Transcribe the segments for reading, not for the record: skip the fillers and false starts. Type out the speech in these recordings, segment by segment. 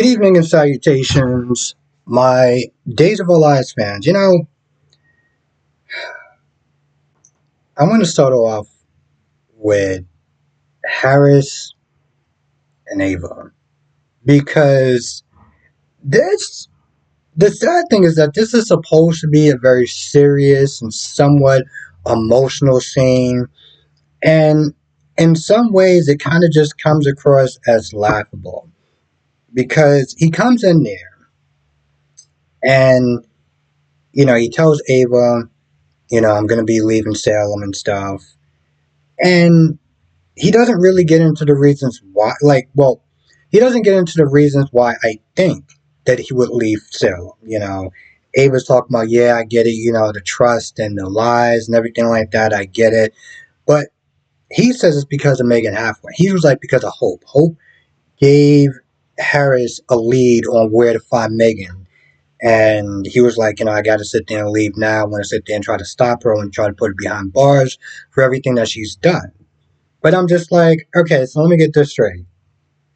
Good evening and salutations, my Days of Our Lives fans. I want to start off with Harris and Ava because this, the sad thing is that this is supposed to be a very serious and somewhat emotional scene, and in some ways, it kind of just comes across as laughable because he comes in there and he tells Ava, I'm going to be leaving Salem and stuff. And he doesn't really get into the reasons why. He doesn't get into the reasons why I think that he would leave Salem. Ava's talking about, yeah, I get it, the trust and the lies and everything like that. I get it. But he says it's because of Megan Hathaway. He was like, because of Hope. Hope gave Harris a lead on where to find Megan. And he was like, I got to sit there and leave now. I want to sit there and try to stop her and try to put her behind bars for everything that she's done. But I'm just like, okay, so let me get this straight.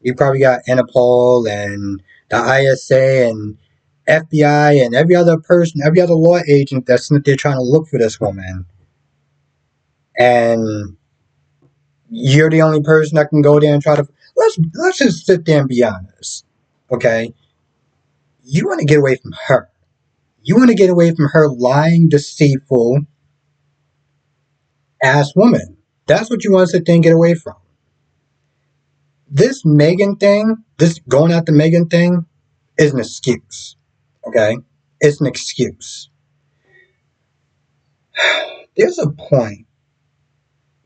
You probably got Interpol and the ISA and FBI and every other person, every other law agent that's there trying to look for this woman. And you're the only person that can go there and try to let's just sit there and be honest. Okay? You want to get away from her. You want to get away from her lying, deceitful ass woman. That's what you want to sit there and get away from. This Megan thing, this going after Megan thing, is an excuse. Okay? It's an excuse. There's a point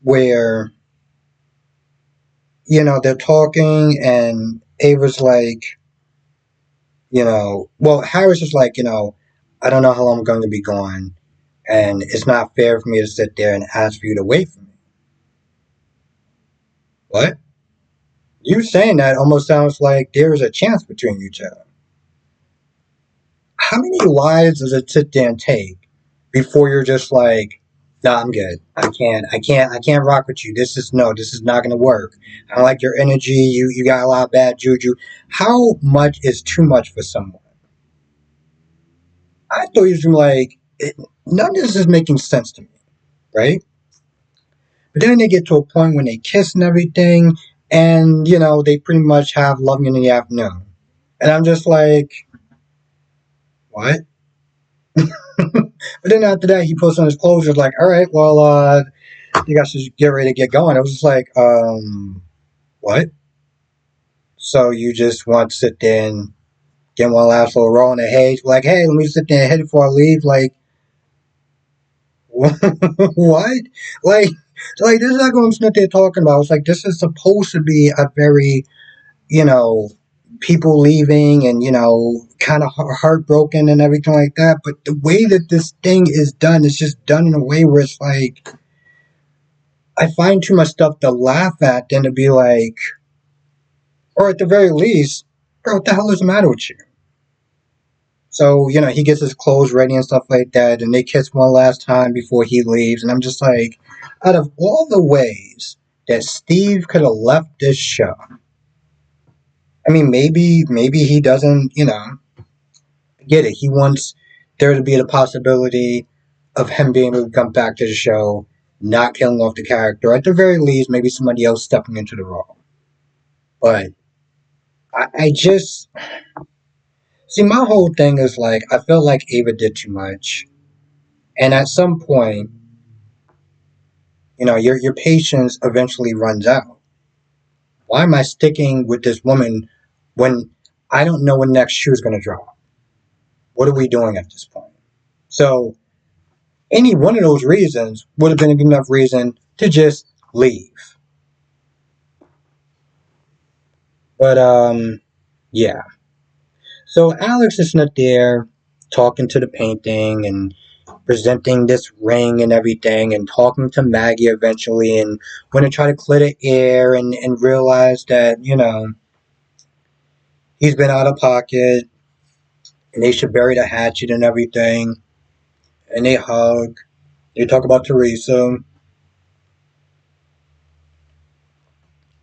where, they're talking and Ava's like, Harris is like, I don't know how long I'm going to be gone, and it's not fair for me to sit there and ask for you to wait for me. What? You saying that almost sounds like there is a chance between you two. How many lives does it sit there and take before you're just like, no, I'm good. I can't rock with you. This is not gonna work. I don't like your energy. You got a lot of bad juju. How much is too much for someone? I thought you were like, none of this is making sense to me, right? But then they get to a point when they kiss and everything, and they pretty much have loving in the afternoon, and I'm just like, what? But then after that, he puts on his clothes. He's like, all right, well, you guys should get ready to get going. I was just like, what? So you just want to sit there and get one last little roll in the hay? Like, hey, let me sit there and hit it before I leave. Like, what? Like, this is not what I'm sitting there talking about. It's like, this is supposed to be a very, you know, people leaving and, kind of heartbroken and everything like that. But the way that this thing is done is just done in a way where it's like, I find too much stuff to laugh at than to be like, or at the very least, bro, what the hell is the matter with you? So, he gets his clothes ready and stuff like that, and they kiss one last time before he leaves. And I'm just like, out of all the ways that Steve could have left this show, I mean, maybe he doesn't, get it. He wants there to be the possibility of him being able to come back to the show, not killing off the character. At the very least, maybe somebody else stepping into the role. But I just see my whole thing is like I felt like Ava did too much, and at some point, your patience eventually runs out. Why am I sticking with this woman when I don't know when next shoe is going to drop? What are we doing at this point? So any one of those reasons would have been enough reason to just leave. But yeah. So Alex is not there talking to the painting and presenting this ring and everything and talking to Maggie eventually and when to try to clear the air and realize that, he's been out of pocket and they should bury the hatchet and everything. And they hug. They talk about Teresa.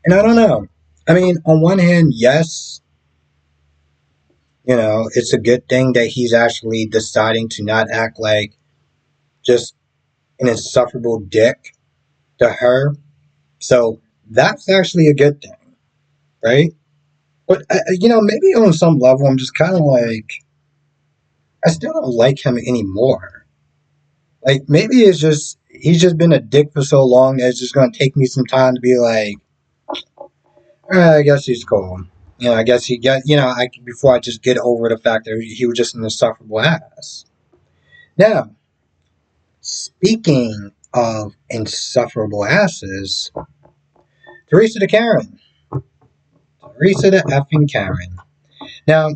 And I don't know. I mean, on one hand, yes, It's a good thing that he's actually deciding to not act like just an insufferable dick to her. So that's actually a good thing, right? But maybe on some level, I'm just kind of like, I still don't like him anymore. Like maybe it's just he's just been a dick for so long that it's just gonna take me some time to be like, I guess he's cool. I guess he get I before I just get over the fact that he was just an insufferable ass. Now, speaking of insufferable asses, Teresa the Karen. Teresa the effing Karen. Now,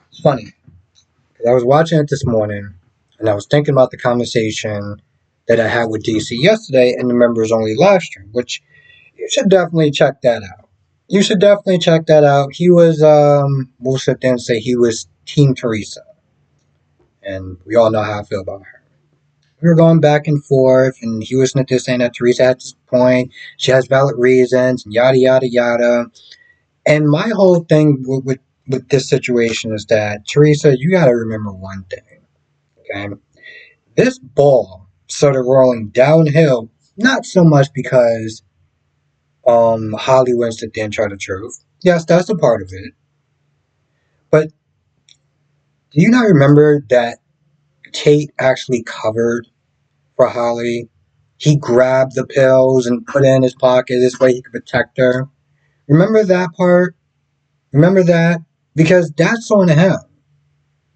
it's funny. I was watching it this morning, and I was thinking about the conversation that I had with DC yesterday in the members only live stream, which you should definitely check that out. You should definitely check that out. He was, we'll sit there and say he was Team Teresa, and we all know how I feel about her. We were going back and forth, and he was just saying that Teresa at this point, she has valid reasons, and yada yada yada. And my whole thing with this situation is that Teresa, you got to remember one thing, okay? This ball started rolling downhill, not so much because Holly wants to then try the truth. Yes, that's a part of it. But do you not remember that Tate actually covered for Holly? He grabbed the pills and put it in his pocket. This way he could protect her. Remember that part? Remember that? Because that's on him.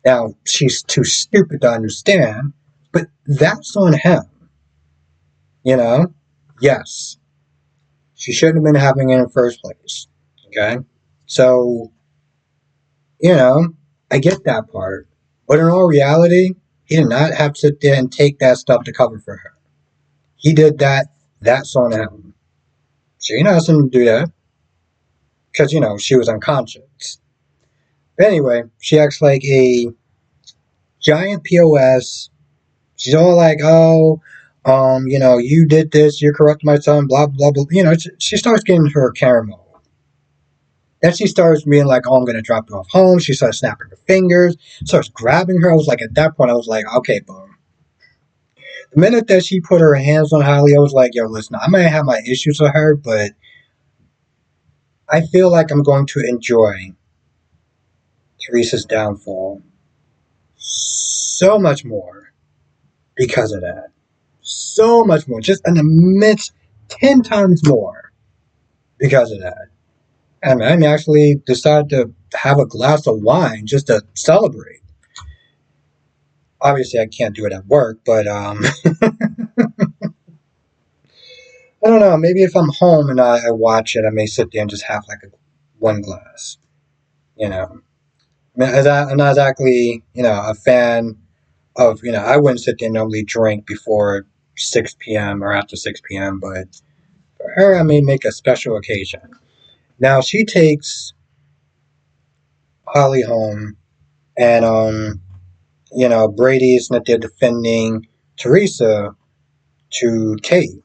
Now, she's too stupid to understand, but that's on him. You know? Yes. She shouldn't have been having it in the first place. Okay? So, I get that part. But in all reality, he did not have to sit there and take that stuff to cover for her. He did that. That's on him. She didn't ask him to do that. Because, she was unconscious. But anyway, she acts like a giant POS. She's all like, oh, you did this, you're corrupting my son, blah, blah, blah. She starts getting her caramel. Then she starts being like, oh, I'm going to drop her off home. She starts snapping her fingers, starts grabbing her. I was like, at that point, I was like, okay, boom. The minute that she put her hands on Holly, I was like, yo, listen, I might have my issues with her, but I feel like I'm going to enjoy Teresa's downfall so much more because of that. So much more. Just an immense 10 times more because of that. And I actually decided to have a glass of wine just to celebrate. Obviously, I can't do it at work, but I don't know. Maybe if I'm home and I watch it, I may sit there and just have like one glass. You know, I mean, I'm not exactly a fan of I wouldn't sit there and normally drink before 6 p.m. or after 6 p.m. But for her, I may make a special occasion. Now she takes Holly home, and Brady's not there defending Teresa to Kate.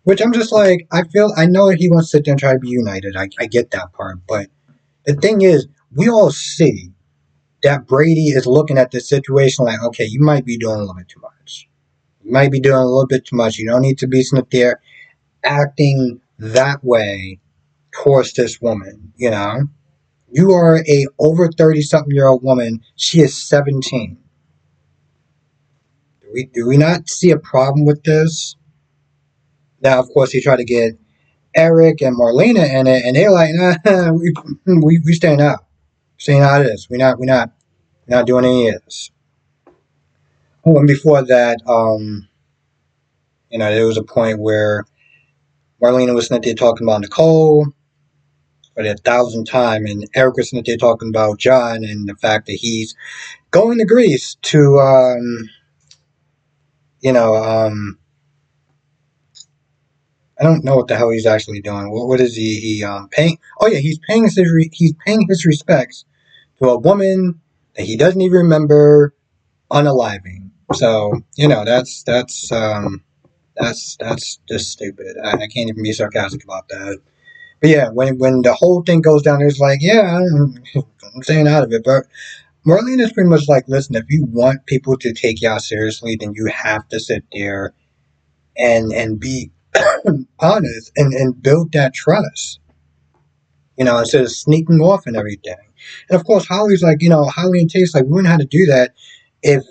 Which I'm just like, I know that he wants to sit there and try to be united. I get that part. But the thing is, we all see that Brady is looking at the situation like, okay, you might be doing a little bit too much. You might be doing a little bit too much. You don't need to be sitting there acting that way towards this woman, You are a over 30-something-year-old woman. She is 17. Do we not see a problem with this? Now, of course, he tried to get Eric and Marlena in it, and they're like, nah, we staying out. Staying out of this. We're not doing any of this. Oh, and before that, there was a point where Marlena was sitting there talking about Nicole for the 1,000th time, and Eric was sitting there talking about John and the fact that he's going to Greece to, I don't know what the hell he's actually doing. What is he paying? Oh yeah, he's paying his respects to a woman that he doesn't even remember unaliving. So that's just stupid. I can't even be sarcastic about that. But yeah, when the whole thing goes down, it's like, yeah, I'm staying out of it. But Marlene is pretty much like, listen, if you want people to take y'all seriously, then you have to sit there and be honest and build that trust. Instead of sneaking off and everything. And of course, Holly's like, Holly and Tate's like, we wouldn't know how to do that if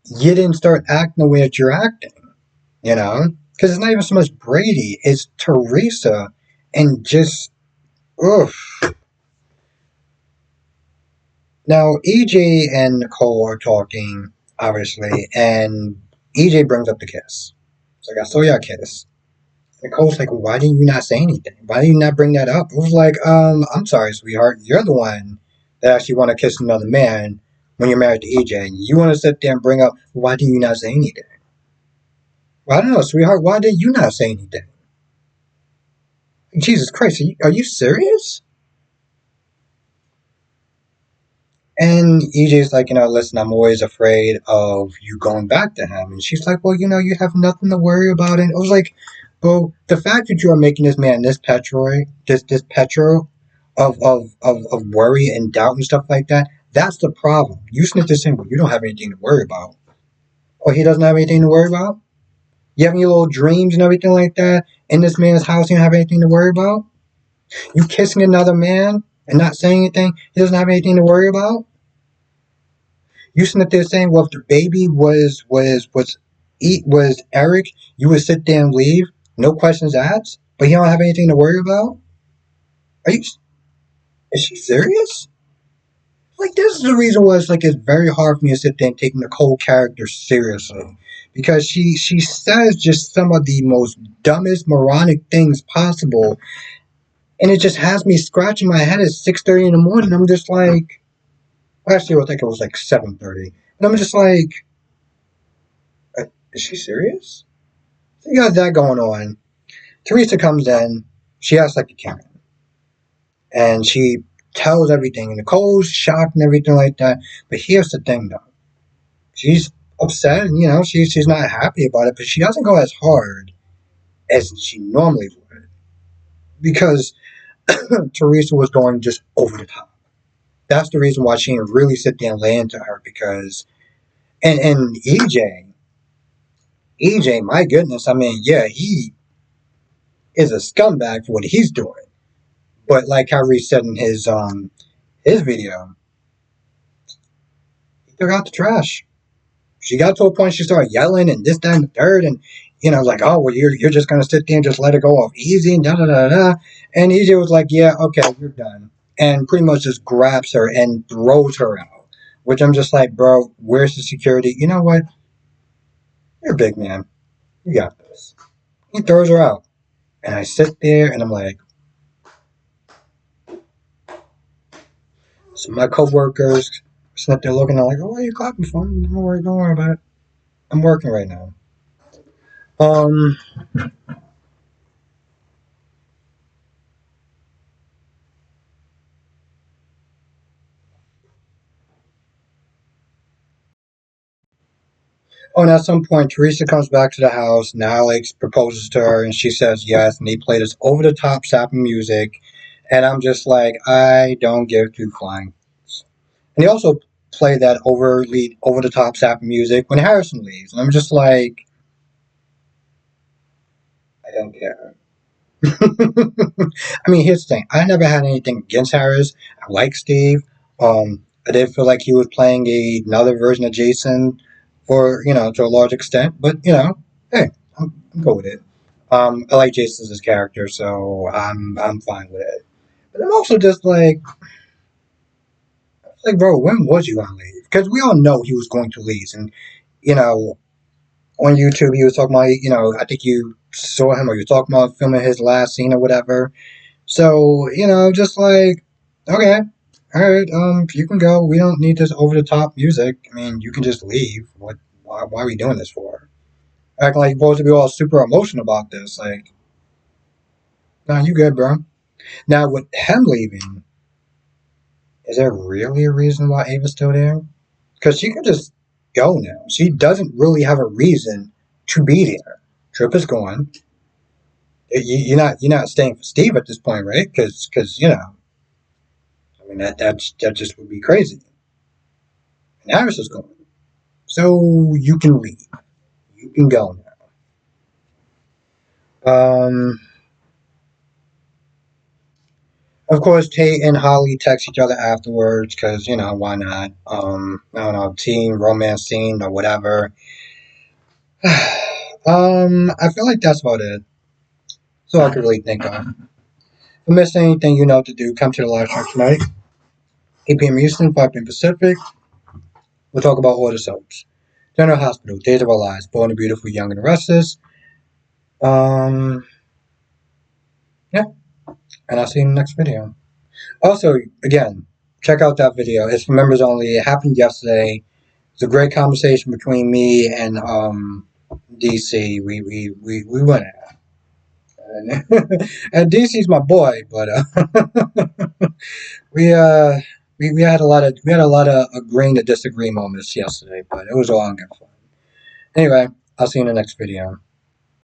you didn't start acting the way that you're acting, you know? Because it's not even so much Brady, it's Teresa. And just, ugh. Now, EJ and Nicole are talking, obviously, and EJ brings up the kiss. It's like, I saw y'all kiss. Nicole's like, well, why didn't you not say anything? Why did you not bring that up? It was like, I'm sorry, sweetheart. You're the one that actually want to kiss another man when you're married to EJ. And you want to sit there and bring up, why didn't you not say anything? Well, I don't know, sweetheart. Why did you not say anything? Jesus Christ, are you serious? And EJ's like, listen, I'm always afraid of you going back to him. And she's like, well, you have nothing to worry about. And I was like, well, the fact that you are making this man this petro of worry and doubt and stuff like that, that's the problem. You sniff this in, well, you don't have anything to worry about. Or he doesn't have anything to worry about? You have any little dreams and everything like that in this man's house, you don't have anything to worry about? You kissing another man and not saying anything, he doesn't have anything to worry about? You sitting there saying, well, if the baby was Eric, you would sit there and leave, no questions asked, but he don't have anything to worry about? Are you? Is she serious? Like, this is the reason why it's very hard for me to sit there and take Nicole character seriously, because she says just some of the most dumbest moronic things possible, and it just has me scratching my head at 6:30 in the morning. I'm just like, well, actually, I think it was like 7:30, and I'm just like, is she serious? So you got that going on. Teresa comes in. She acts like a Karen. And she tells everything. And Nicole's shocked and everything like that. But here's the thing, though. She's upset and, she's not happy about it. But she doesn't go as hard as she normally would. Because Teresa was going just over the top. That's the reason why she didn't really sit there and lay into her. Because, and EJ, my goodness, I mean, yeah, he is a scumbag for what he's doing. But like Kyrie said in his video, he took out the trash. She got to a point she started yelling and this, that, and the third, and like, oh well, you're just gonna sit there and just let it go off easy and da da da da. And EJ was like, yeah, okay, you're done, and pretty much just grabs her and throws her out. Which I'm just like, bro, where's the security? You know what? You're a big man. You got this. He throws her out, and I sit there and I'm like, so my coworkers sitting there looking, I'm like, oh, why are you clapping for me? Don't worry about it. I'm working right now. Um, Oh, and at some point, Teresa comes back to the house, and Alex proposes to her, and she says yes, and they play this over the top sappy music. And I'm just like, I don't give two flying. And they also play that over the top sappy music when Harrison leaves. And I'm just like, I don't care. I mean, here's the thing. I never had anything against Harris. I like Steve. I did feel like he was playing another version of Jason for, to a large extent. But, hey, I'm cool with it. I like Jason as his character, so I'm fine with it. But I'm also just like, bro, when was you gonna leave? Because we all know he was going to leave, and you know, on YouTube he was talking about, I think you saw him or you were talking about filming his last scene or whatever. So just like, okay, all right, you can go. We don't need this over the top music. I mean, you can just leave. What? Why are we doing this for? Acting like you're supposed to be all super emotional about this. Like, nah, you good, bro. Now, with him leaving, is there really a reason why Ava's still there? Because she could just go now. She doesn't really have a reason to be there. Trip is gone. You're not staying for Steve at this point, right? Because I mean that just would be crazy. And Harris is going, so you can leave. You can go now. Of course, Tate and Holly text each other afterwards because why not? I don't know, teen romance scene or whatever. I feel like that's about it. So I could really think of. If you missed anything, you know what to do. Come to the live stream tonight, 8 p.m. Eastern, 5 p.m. Pacific. We'll talk about all the soaps. General Hospital, Days of Our Lives, Born to Beautiful, Young and the Restless. Um, yeah, and I'll see you in the next video. Also, again, check out that video. It's for members only. It happened yesterday. It's a great conversation between me and DC. We went at it. And DC's my boy, but we uh we had a lot of agreeing to disagree moments yesterday, but it was all in good fun. Anyway, I'll see you in the next video.